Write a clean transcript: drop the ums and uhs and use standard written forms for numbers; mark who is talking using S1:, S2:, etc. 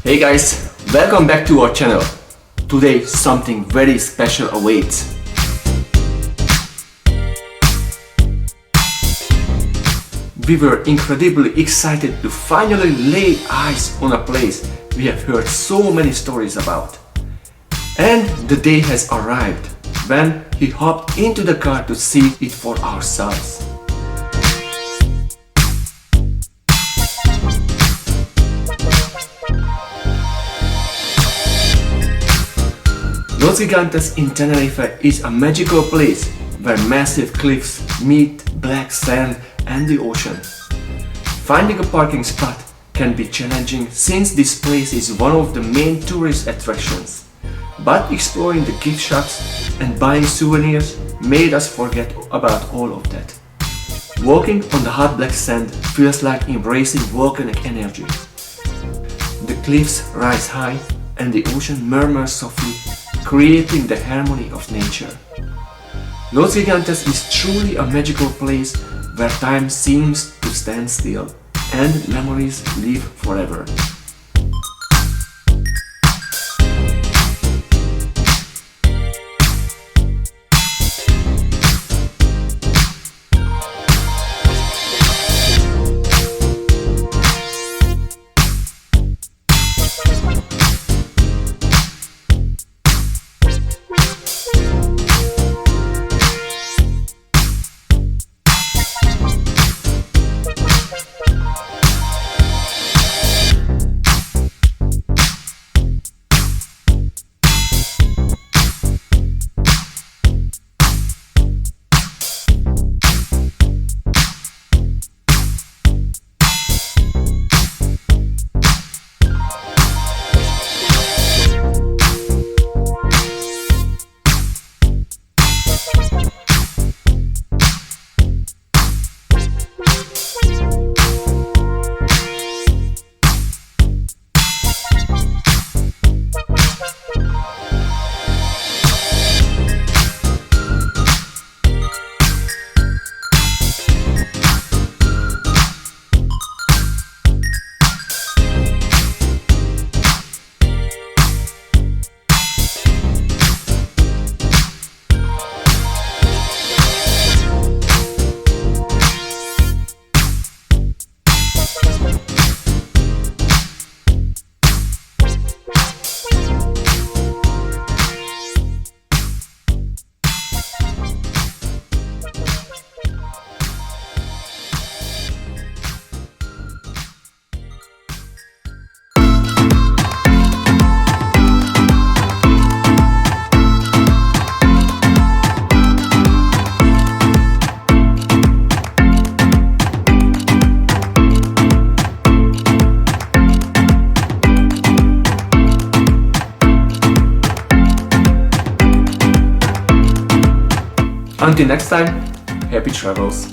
S1: Hey guys, welcome back to our channel. Today something very special awaits. We were incredibly excited to finally lay eyes on a place we have heard so many stories about. And the day has arrived when he hopped into the car to see it for ourselves. Los Gigantes in Tenerife is a magical place where massive cliffs meet black sand and the ocean. Finding a parking spot can be challenging since this place is one of the main tourist attractions. But exploring the gift shops and buying souvenirs made us forget about all of that. Walking on the hot black sand feels like embracing volcanic energy. The cliffs rise high and the ocean murmurs softly, creating the harmony of nature. Los Gigantes is truly a magical place where time seems to stand still and memories live forever. Until next time, happy travels!